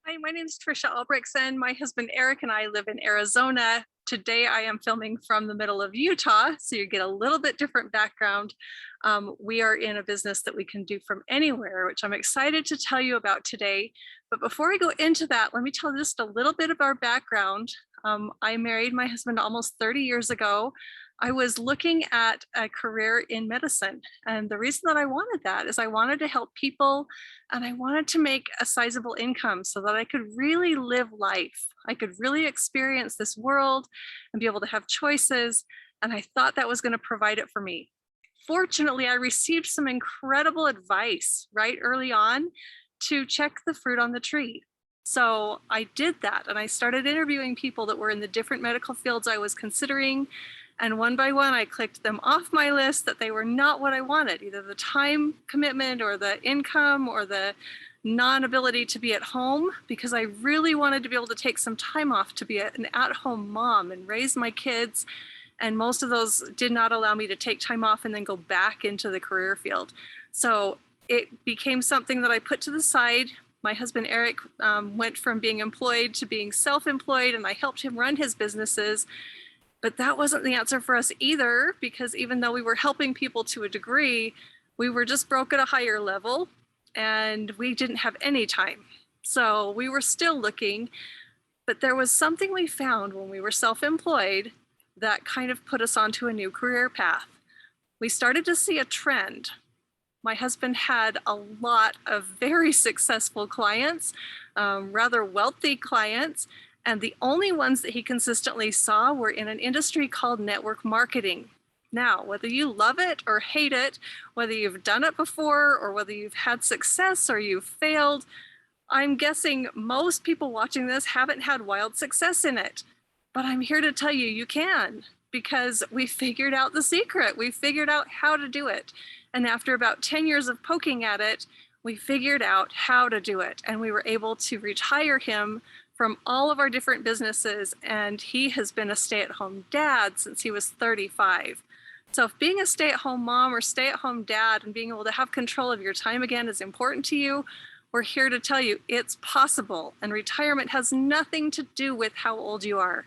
Hi, my name is Trisha Albrechtsen. My husband Eric and I live in Arizona. Today I am filming from the middle of Utah, so you get a little bit different background. We are in a business that we can do from anywhere, which I'm excited to tell you about today. But before I go into that, let me tell just a little bit of our background. I married my husband almost 30 years ago. I was looking at a career in medicine. And the reason that I wanted that is I wanted to help people and I wanted to make a sizable income so that I could really live life. I could really experience this world and be able to have choices. And I thought that was going to provide it for me. Fortunately, I received some incredible advice right early on to check the fruit on the tree. So I did that and I started interviewing people that were in the different medical fields I was considering. And one by one, I clicked them off my list that they were not what I wanted, either the time commitment or the income or the non-ability to be at home, because I really wanted to be able to take some time off to be an at-home mom and raise my kids. And most of those did not allow me to take time off and then go back into the career field. So it became something that I put to the side. My husband Eric went from being employed to being self-employed, and I helped him run his businesses. But that wasn't the answer for us either, because even though we were helping people to a degree, we were just broke at a higher level and we didn't have any time. So we were still looking, but there was something we found when we were self-employed that kind of put us onto a new career path. We started to see a trend. My husband had a lot of very successful clients, rather wealthy clients, and the only ones that he consistently saw were in an industry called network marketing. Now, whether you love it or hate it, whether you've done it before or whether you've had success or you've failed, I'm guessing most people watching this haven't had wild success in it. But I'm here to tell you, you can, because we figured out the secret. We figured out how to do it. And after about 10 years of poking at it, we figured out how to do it. And we were able to retire him from all of our different businesses. And he has been a stay-at-home dad since he was 35. So if being a stay-at-home mom or stay-at-home dad and being able to have control of your time again is important to you, we're here to tell you it's possible. And retirement has nothing to do with how old you are.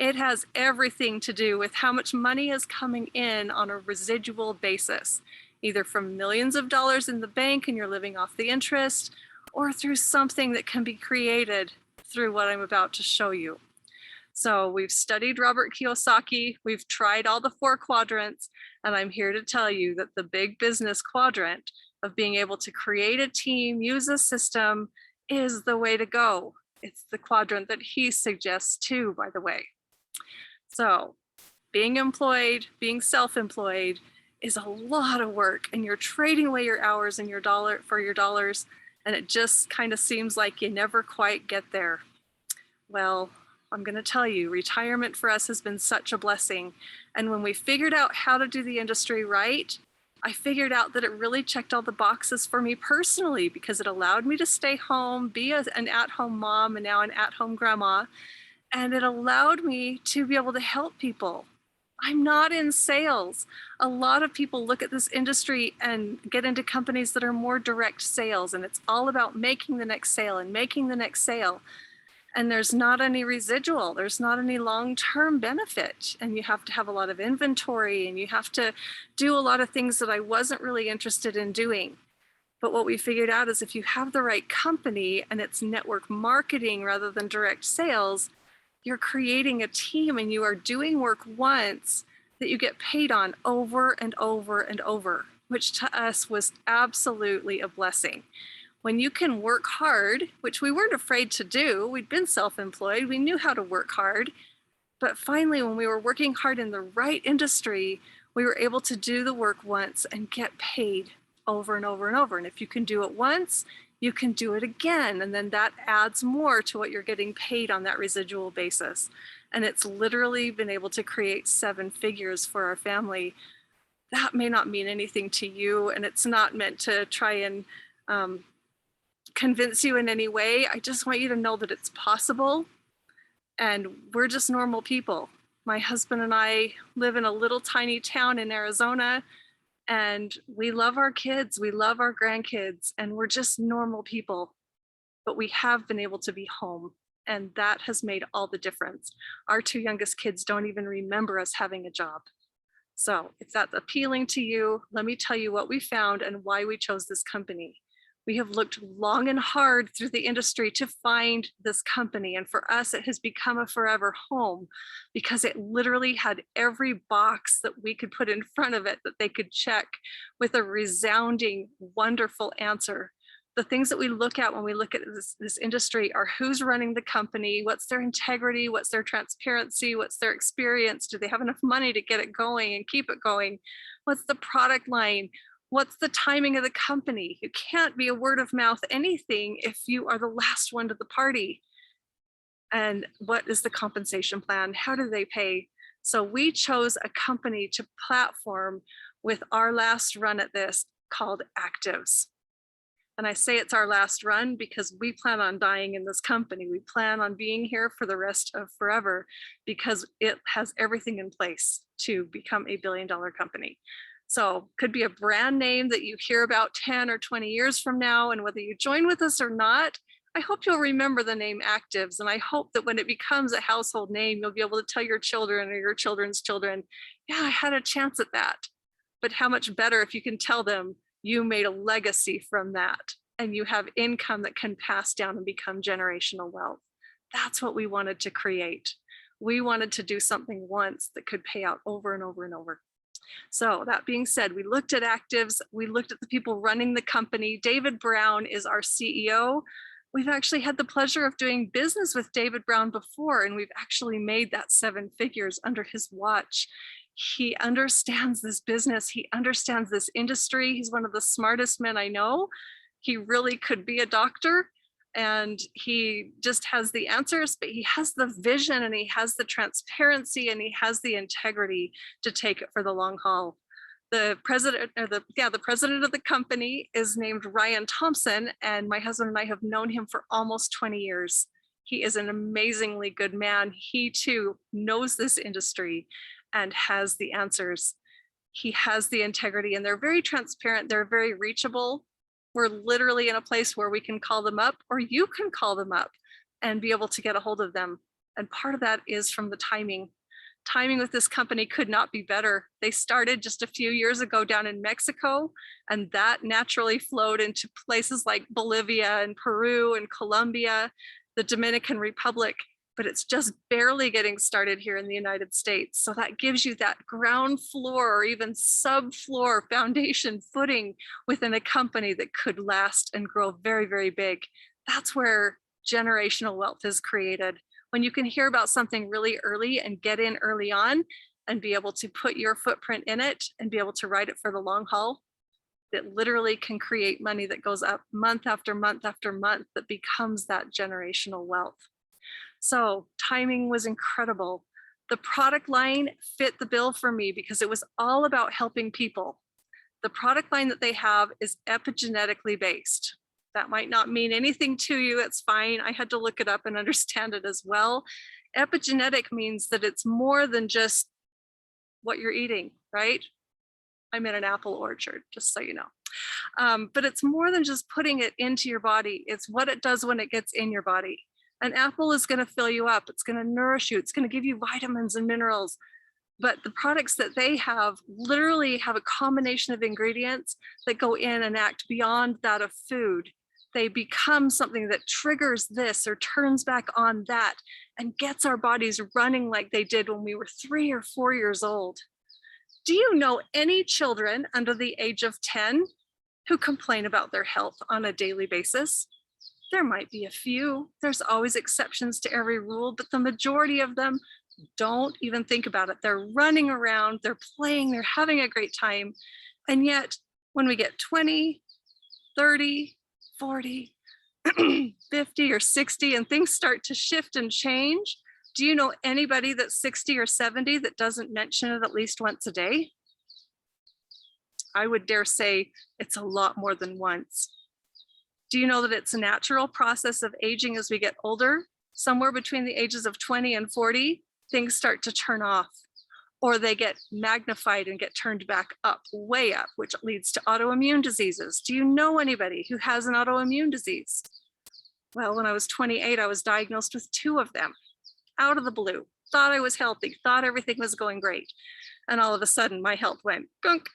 It has everything to do with how much money is coming in on a residual basis, either from millions of dollars in the bank and you're living off the interest, or through something that can be created through what I'm about to show you. So we've studied Robert Kiyosaki, we've tried all the 4 quadrants, and I'm here to tell you that the big business quadrant of being able to create a team, use a system, is the way to go. It's the quadrant that he suggests too, by the way. So being employed, being self-employed is a lot of work, and you're trading away your hours and your dollars, and it just kind of seems like you never quite get there. Well, I'm going to tell you, retirement for us has been such a blessing. And when we figured out how to do the industry right, I figured out that it really checked all the boxes for me personally, because it allowed me to stay home, be an at-home mom and now an at-home grandma. And it allowed me to be able to help people. I'm not in sales. A lot of people look at this industry and get into companies that are more direct sales, and it's all about making the next sale and making the next sale. And there's not any residual, there's not any long-term benefit. And you have to have a lot of inventory and you have to do a lot of things that I wasn't really interested in doing. But what we figured out is if you have the right company and it's network marketing rather than direct sales, you're creating a team and you are doing work once that you get paid on over and over and over, which to us was absolutely a blessing. When you can work hard, which we weren't afraid to do, we'd been self-employed, we knew how to work hard. But finally, when we were working hard in the right industry, we were able to do the work once and get paid over and over and over. And if you can do it once, you can do it again. And then that adds more to what you're getting paid on that residual basis. And it's literally been able to create 7 figures for our family. That may not mean anything to you, and it's not meant to try and convince you in any way. I just want you to know that it's possible, and we're just normal people. My husband and I live in a little tiny town in Arizona, and we love our kids, we love our grandkids, and we're just normal people. but we have been able to be home. And that has made all the difference. Our two youngest kids don't even remember us having a job. So if that's appealing to you, let me tell you what we found and why we chose this company. We have looked long and hard through the industry to find this company. And for us, it has become a forever home because it literally had every box that we could put in front of it that they could check with a resounding, wonderful answer. The things that we look at when we look at this industry are who's running the company, what's their integrity, what's their transparency, what's their experience, do they have enough money to get it going and keep it going, what's the product line, what's the timing of the company. You can't be a word of mouth anything if you are the last one to the party. And what is the compensation plan? How do they pay? So we chose a company to platform with our last run at this called Activz. And I say it's our last run because we plan on dying in this company. We plan on being here for the rest of forever because it has everything in place to become a billion-dollar company. So could be a brand name that you hear about 10 or 20 years from now. And whether you join with us or not, I hope you'll remember the name Activz. And I hope that when it becomes a household name, you'll be able to tell your children or your children's children, yeah, I had a chance at that. But how much better if you can tell them you made a legacy from that and you have income that can pass down and become generational wealth. That's what we wanted to create. We wanted to do something once that could pay out over and over and over. So that being said, we looked at Activz, we looked at the people running the company. David Brown is our CEO. We've actually had the pleasure of doing business with David Brown before, and we've actually made that 7 figures under his watch. He understands this business. He understands this industry. He's one of the smartest men I know. He really could be a doctor and he just has the answers, but he has the vision and he has the transparency and he has the integrity to take it for the long haul. The president of the company is named Ryan Thompson, and my husband and I have known him for almost 20 years. He is an amazingly good man. He too knows this industry and has the answers. He has the integrity and they're very transparent. They're very reachable. We're literally in a place where we can call them up or you can call them up and be able to get a hold of them. And part of that is from the timing. Timing with this company could not be better. They started just a few years ago down in Mexico, and that naturally flowed into places like Bolivia and Peru and Colombia, the Dominican Republic, but it's just barely getting started here in the United States. So that gives you that ground floor or even subfloor foundation footing within a company that could last and grow very, very big. That's where generational wealth is created. When you can hear about something really early and get in early on and be able to put your footprint in it and be able to ride it for the long haul, that literally can create money that goes up month after month after month that becomes that generational wealth. So timing was incredible. The product line fit the bill for me because it was all about helping people. The product line that they have is epigenetically based. That might not mean anything to you, it's fine. I had to look it up and understand it as well. Epigenetic means that it's more than just what you're eating, right? I'm in an apple orchard, just so you know. But it's more than just putting it into your body. It's what it does when it gets in your body. An apple is going to fill you up. It's going to nourish you. It's going to give you vitamins and minerals. But the products that they have literally have a combination of ingredients that go in and act beyond that of food. They become something that triggers this or turns back on that and gets our bodies running like they did when we were 3 or 4 years old. Do you know any children under the age of 10 who complain about their health on a daily basis? There might be a few. There's always exceptions to every rule, but the majority of them don't even think about it. They're running around, they're playing, they're having a great time. And yet when we get 20, 30, 40, 50 or 60 and things start to shift and change, do you know anybody that's 60 or 70 that doesn't mention it at least once a day? I would dare say it's a lot more than once. Do you know that it's a natural process of aging as we get older? Somewhere between the ages of 20 and 40, things start to turn off, or they get magnified and get turned back up, way up, which leads to autoimmune diseases. Do you know anybody who has an autoimmune disease? Well, when I was 28, I was diagnosed with two of them out of the blue. Thought I was healthy, thought everything was going great. And all of a sudden, my health went gunk.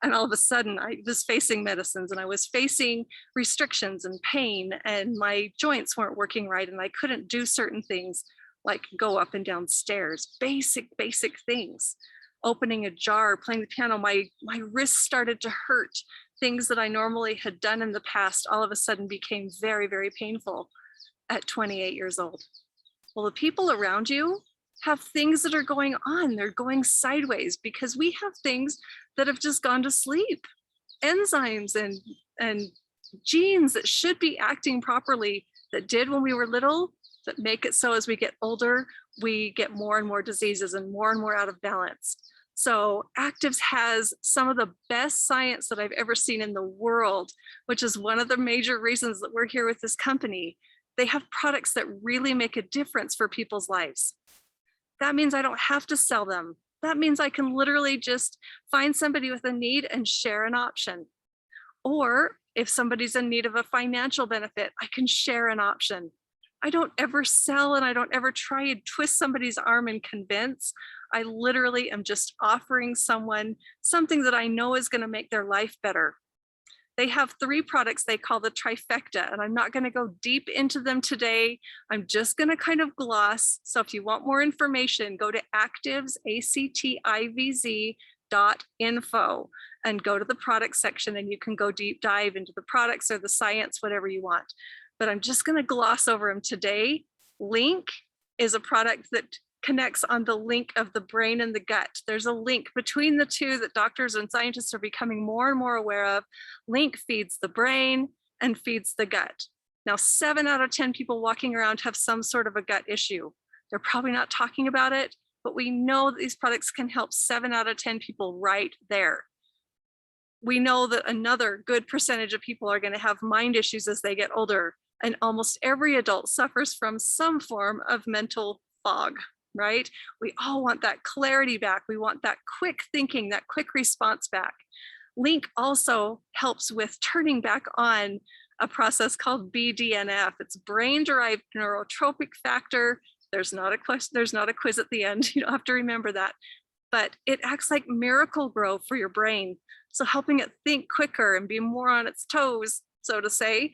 And all of a sudden, I was facing medicines and I was facing restrictions and pain, and my joints weren't working right. And I couldn't do certain things like go up and down stairs, basic things. Opening a jar, playing the piano, my wrists started to hurt. Things that I normally had done in the past all of a sudden became very painful at 28 years old. Well, the people around you have things that are going on. They're going sideways because we have things that have just gone to sleep. Enzymes and genes that should be acting properly, that did when we were little, that make it so as we get older, we get more and more diseases and more out of balance. So Activz has some of the best science that I've ever seen in the world, which is one of the major reasons that we're here with this company. They have products that really make a difference for people's lives. That means I don't have to sell them. That means I can literally just find somebody with a need and share an option. Or if somebody's in need of a financial benefit, I can share an option. I don't ever sell, and I don't ever try and twist somebody's arm and convince. I literally am just offering someone something that I know is going to make their life better. They have 3 products they call the trifecta, and I'm not going to go deep into them today. I'm just going to kind of gloss. So if you want more information, go to Activz, activz.info, and go to the product section, and you can go deep dive into the products or the science, whatever you want. But I'm just going to gloss over them today. Link is a product that connects on the link of the brain and the gut. There's a link between the two that doctors and scientists are becoming more and more aware of. Link feeds the brain and feeds the gut. Now, 7 out of 10 people walking around have some sort of a gut issue. They're probably not talking about it, but we know that these products can help 7 out of 10 people right there. We know that another good percentage of people are going to have mind issues as they get older, and almost every adult suffers from some form of mental fog, right? We all want that clarity back. We want that quick thinking, that quick response back. Link also helps with turning back on a process called BDNF. It's brain-derived neurotropic factor. There's not a quiz at the end. You don't have to remember that. But it acts like miracle grow for your brain. So helping it think quicker and be more on its toes, so to say,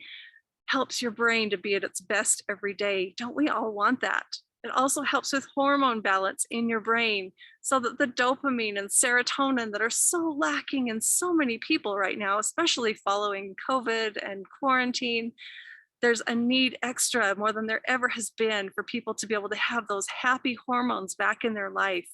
helps your brain to be at its best every day. Don't we all want that? It also helps with hormone balance in your brain so that the dopamine and serotonin that are so lacking in so many people right now, especially following COVID and quarantine, there's a need extra more than there ever has been for people to be able to have those happy hormones back in their life.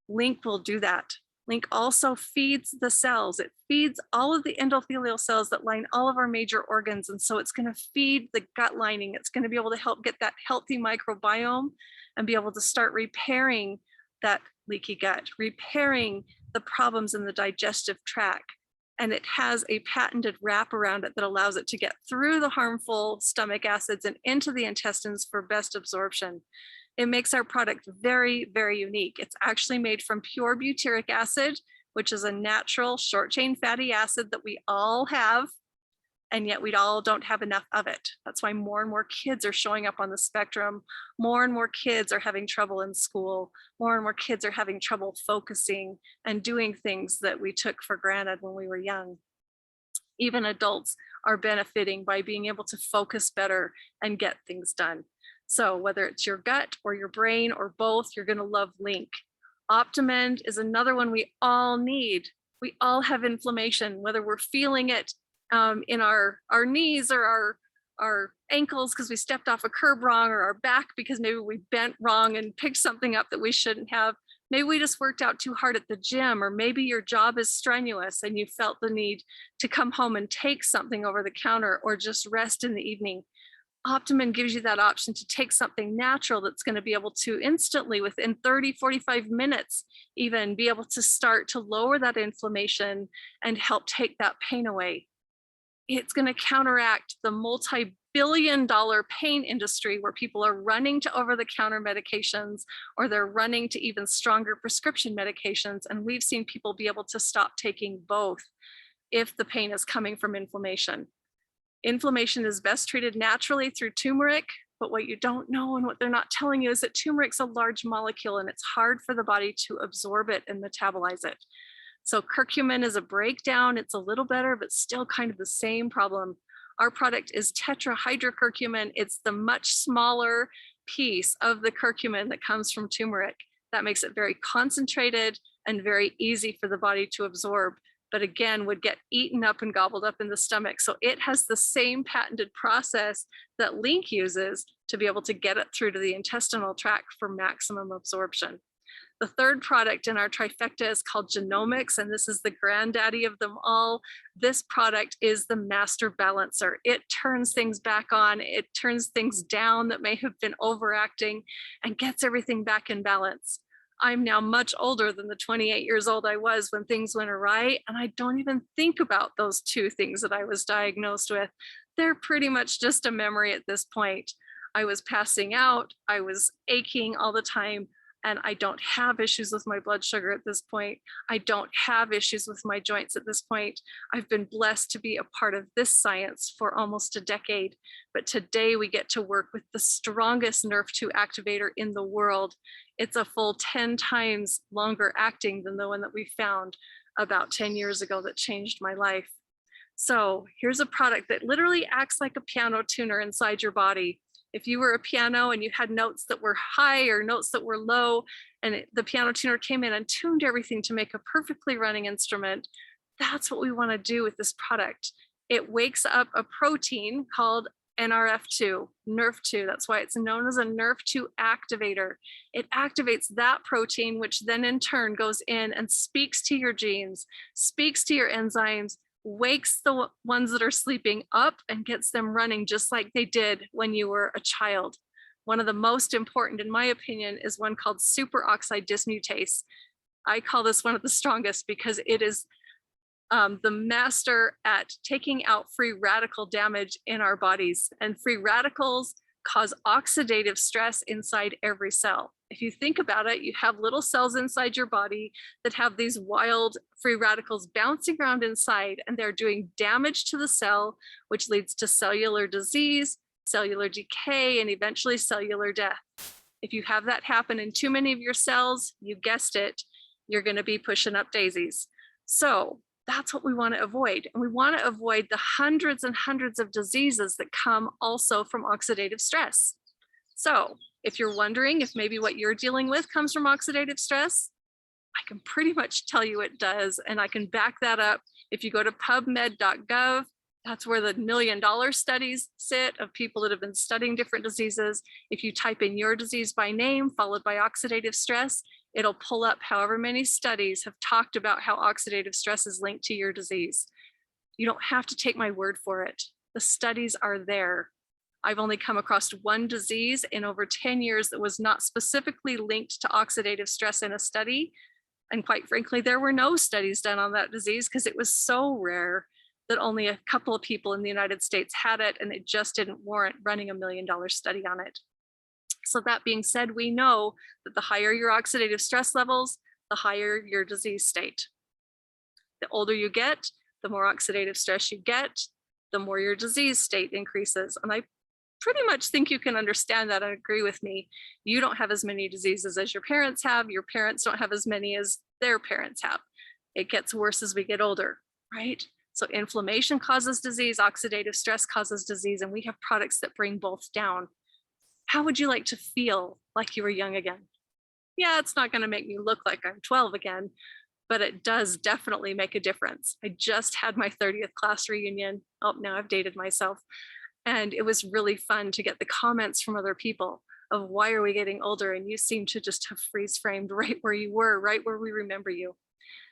Link will do that. Link also feeds the cells. It feeds all of the endothelial cells that line all of our major organs. And so it's going to feed the gut lining. It's going to be able to help get that healthy microbiome and be able to start repairing that leaky gut, repairing the problems in the digestive tract. And it has a patented wrap around it that allows it to get through the harmful stomach acids and into the intestines for best absorption. It makes our product very unique. It's actually made from pure butyric acid, which is a natural short chain fatty acid that we all have, and yet we all don't have enough of it. That's why more and more kids are showing up on the spectrum. More and more kids are having trouble in school. More and more kids are having trouble focusing and doing things that we took for granted when we were young. Even adults are benefiting by being able to focus better and get things done. So whether it's your gut or your brain or both, you're going to love Link. Optimend is another one we all need. We all have inflammation, whether we're feeling it in our knees or our ankles because we stepped off a curb wrong, or our back because maybe we bent wrong and picked something up that we shouldn't have. Maybe we just worked out too hard at the gym, or maybe your job is strenuous and you felt the need to come home and take something over the counter or just rest in the evening. Optimend gives you that option to take something natural that's going to be able to instantly, within 30, 45 minutes, even be able to start to lower that inflammation and help take that pain away. It's going to counteract the multi-billion-dollar pain industry where people are running to over-the-counter medications, or they're running to even stronger prescription medications. And we've seen people be able to stop taking both if the pain is coming from inflammation. Inflammation is best treated naturally through turmeric, but what you don't know and what they're not telling you is that turmeric's a large molecule and it's hard for the body to absorb it and metabolize it. So curcumin is a breakdown. It's a little better, but still kind of the same problem. Our product is tetrahydrocurcumin. It's the much smaller piece of the curcumin that comes from turmeric. That makes it very concentrated and very easy for the body to absorb, but again, would get eaten up and gobbled up in the stomach. So it has the same patented process that Link uses to be able to get it through to the intestinal tract for maximum absorption. The third product in our trifecta is called Genomics, and this is the granddaddy of them all. This product is the master balancer. It turns things back on, it turns things down that may have been overacting and gets everything back in balance. I'm now much older than the 28 years old I was when things went awry, and I don't even think about those two things that I was diagnosed with. They're pretty much just a memory at this point. I was passing out, I was aching all the time, and I don't have issues with my blood sugar at this point. I don't have issues with my joints at this point. I've been blessed to be a part of this science for almost a decade, but today we get to work with the strongest NRF2 activator in the world. It's a full 10 times longer acting than the one that we found about 10 years ago that changed my life. So here's a product that literally acts like a piano tuner inside your body. If you were a piano and you had notes that were high or notes that were low, and the piano tuner came in and tuned everything to make a perfectly running instrument, that's what we want to do with this product. It wakes up a protein called NRF2, NRF2. That's why it's known as a NRF2 activator. It activates that protein, which then in turn goes in and speaks to your genes, speaks to your enzymes, wakes the ones that are sleeping up and gets them running just like they did when you were a child. One of the most important, in my opinion, is one called superoxide dismutase. I call this one of the strongest because it is the master at taking out free radical damage in our bodies. And free radicals cause oxidative stress inside every cell. If you think about it, you have little cells inside your body that have these wild free radicals bouncing around inside, and they're doing damage to the cell, which leads to cellular disease, cellular decay, and eventually cellular death. If you have that happen in too many of your cells, you guessed it, you're going to be pushing up daisies. So that's what we want to avoid. And we want to avoid the hundreds and hundreds of diseases that come also from oxidative stress. So if you're wondering if maybe what you're dealing with comes from oxidative stress, I can pretty much tell you it does. And I can back that up. If you go to pubmed.gov, that's where the $1 million studies sit of people that have been studying different diseases. If you type in your disease by name, followed by oxidative stress, it'll pull up however many studies have talked about how oxidative stress is linked to your disease. You don't have to take my word for it. The studies are there. I've only come across one disease in over 10 years that was not specifically linked to oxidative stress in a study. And quite frankly, there were no studies done on that disease because it was so rare that only a couple of people in the United States had it, and it just didn't warrant running $1 million study on it. So that being said, we know that the higher your oxidative stress levels, the higher your disease state. The older you get, the more oxidative stress you get, the more your disease state increases. And I pretty much think you can understand that and agree with me. You don't have as many diseases as your parents have. Your parents don't have as many as their parents have. It gets worse as we get older, right? So inflammation causes disease, oxidative stress causes disease, and we have products that bring both down. How would you like to feel like you were young again? Yeah, it's not going to make me look like I'm 12 again, but it does definitely make a difference. I just had my 30th class reunion. Oh, now I've dated myself. And it was really fun to get the comments from other people of why are we getting older? And you seem to just have freeze framed right where you were, right where we remember you.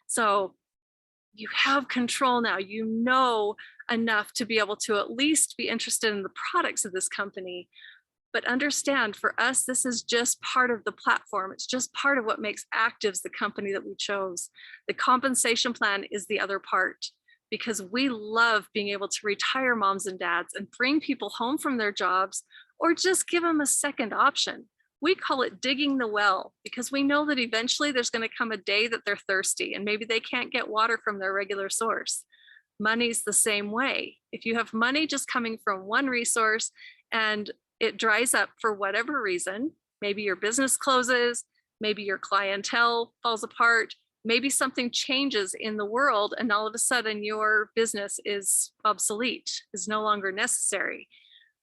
So you have control now. You know enough to be able to at least be interested in the products of this company. But understand, for us, this is just part of the platform. It's just part of what makes Activz the company that we chose. The compensation plan is the other part, because we love being able to retire moms and dads and bring people home from their jobs, or just give them a second option. We call it digging the well, because we know that eventually there's going to come a day that they're thirsty and maybe they can't get water from their regular source. Money's the same way. If you have money just coming from one resource and it dries up for whatever reason, maybe your business closes, maybe your clientele falls apart, maybe something changes in the world and all of a sudden your business is obsolete, is no longer necessary.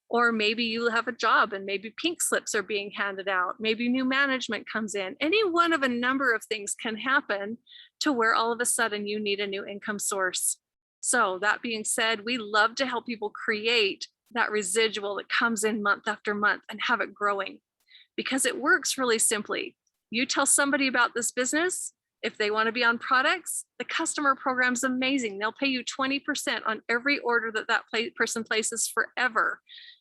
Or maybe you have a job and maybe pink slips are being handed out. Maybe new management comes in. Any one of a number of things can happen to where all of a sudden you need a new income source. So that being said, we love to help people create that residual that comes in month after month and have it growing, because it works really simply. You tell somebody about this business. If they want to be on products, the customer program's amazing. They'll pay you 20% on every order that person places forever.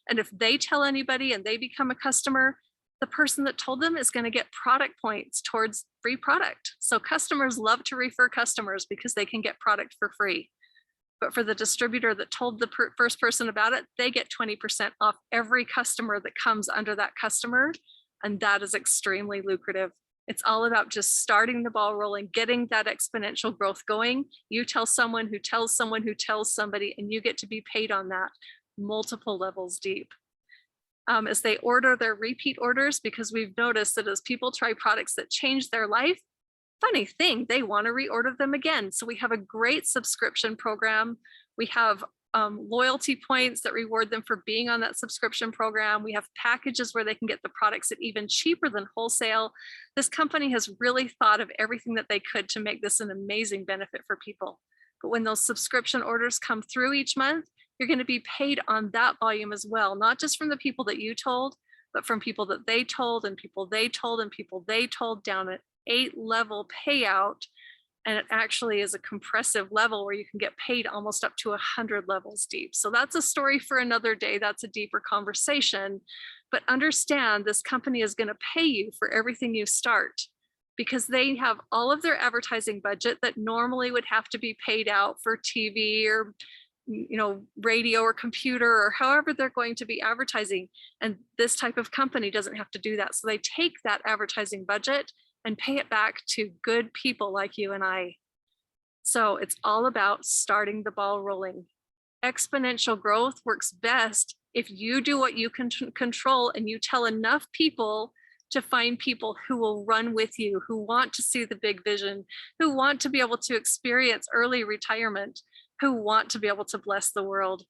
And if they tell anybody and they become a customer, the person that told them is going to get product points towards free product. So customers love to refer customers because they can get product for free. But for the distributor that told the first person about it, they get 20% off every customer that comes under that customer. And that is extremely lucrative. It's all about just starting the ball rolling, getting that exponential growth going. You tell someone who tells someone who tells somebody, and you get to be paid on that multiple levels deep. As they order their repeat orders, because we've noticed that as people try products that change their life, funny thing, they want to reorder them again. So we have a great subscription program. We have loyalty points that reward them for being on that subscription program. We have packages where they can get the products at even cheaper than wholesale. This company has really thought of everything that they could to make this an amazing benefit for people. But when those subscription orders come through each month, you're going to be paid on that volume as well, not just from the people that you told, but from people that they told and people they told and people they told, down an 8-level payout. And it actually is a compressive level where you can get paid almost up to 100 levels deep. So that's a story for another day. That's a deeper conversation. But understand, this company is going to pay you for everything you start, because they have all of their advertising budget that normally would have to be paid out for TV or radio or computer or however they're going to be advertising. And this type of company doesn't have to do that. So they take that advertising budget and pay it back to good people like you and I. So it's all about starting the ball rolling. Exponential growth works best if you do what you can control and you tell enough people to find people who will run with you, who want to see the big vision, who want to be able to experience early retirement, who want to be able to bless the world.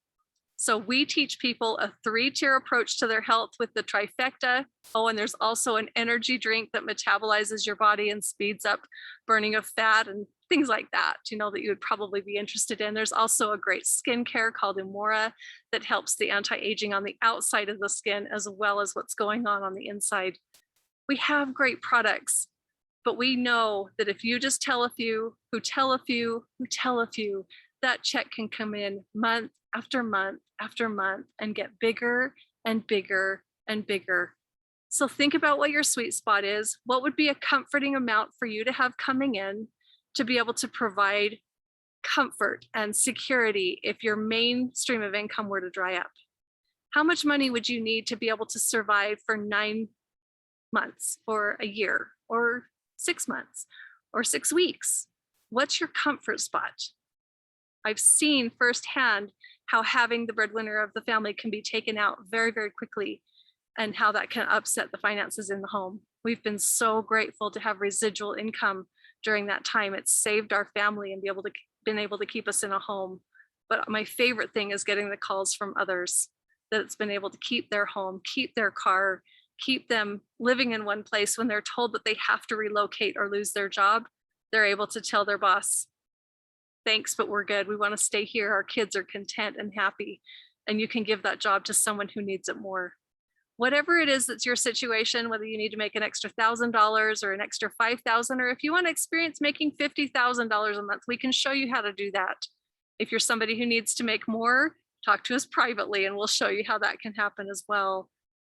So we teach people a 3-tier approach to their health with the trifecta. Oh, and there's also an energy drink that metabolizes your body and speeds up burning of fat and things like that, that you would probably be interested in. There's also a great skincare called Umora that helps the anti-aging on the outside of the skin as well as what's going on the inside. We have great products, but we know that if you just tell a few, who tell a few, who tell a few, that check can come in month after month after month and get bigger and bigger and bigger. So think about what your sweet spot is. What would be a comforting amount for you to have coming in to be able to provide comfort and security if your main stream of income were to dry up? How much money would you need to be able to survive for 9 months or a year or 6 months or 6 weeks? What's your comfort spot? I've seen firsthand how having the breadwinner of the family can be taken out very, very quickly and how that can upset the finances in the home. We've been so grateful to have residual income during that time. It's saved our family and been able to keep us in a home. But my favorite thing is getting the calls from others that it's been able to keep their home, keep their car, keep them living in one place. When they're told that they have to relocate or lose their job, they're able to tell their boss, thanks, but we're good. We want to stay here. Our kids are content and happy. And you can give that job to someone who needs it more. Whatever it is that's your situation, whether you need to make an extra $1,000 or an extra $5,000, or if you want to experience making $50,000 a month, we can show you how to do that. If you're somebody who needs to make more, talk to us privately and we'll show you how that can happen as well.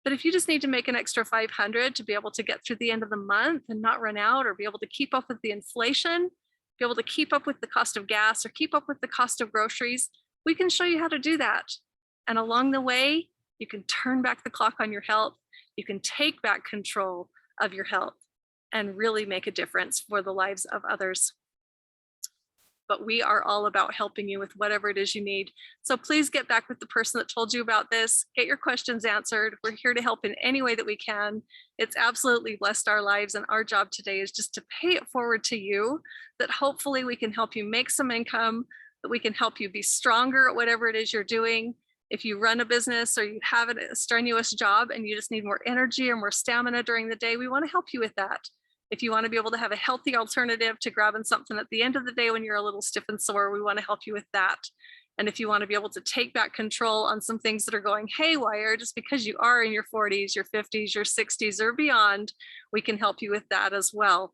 But if you just need to make an extra $500 to be able to get through the end of the month and not run out, or be able to keep up with the inflation, be able to keep up with the cost of gas or keep up with the cost of groceries, we can show you how to do that. And along the way, you can turn back the clock on your health. You can take back control of your health and really make a difference for the lives of others. but we are all about helping you with whatever it is you need. So please get back with the person that told you about this, get your questions answered. We're here to help in any way that we can. It's absolutely blessed our lives, and our job today is just to pay it forward to you, that hopefully we can help you make some income, that we can help you be stronger at whatever it is you're doing. If you run a business or you have a strenuous job and you just need more energy or more stamina during the day, we want to help you with that. If you want to be able to have a healthy alternative to grabbing something at the end of the day when you're a little stiff and sore, we want to help you with that. And if you want to be able to take back control on some things that are going haywire, just because you are in your 40s, your 50s, your 60s, or beyond, we can help you with that as well.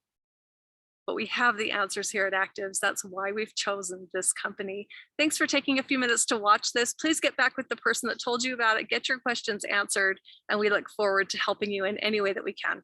But we have the answers here at Activz. That's why we've chosen this company. Thanks for taking a few minutes to watch this. Please get back with the person that told you about it, get your questions answered, and we look forward to helping you in any way that we can.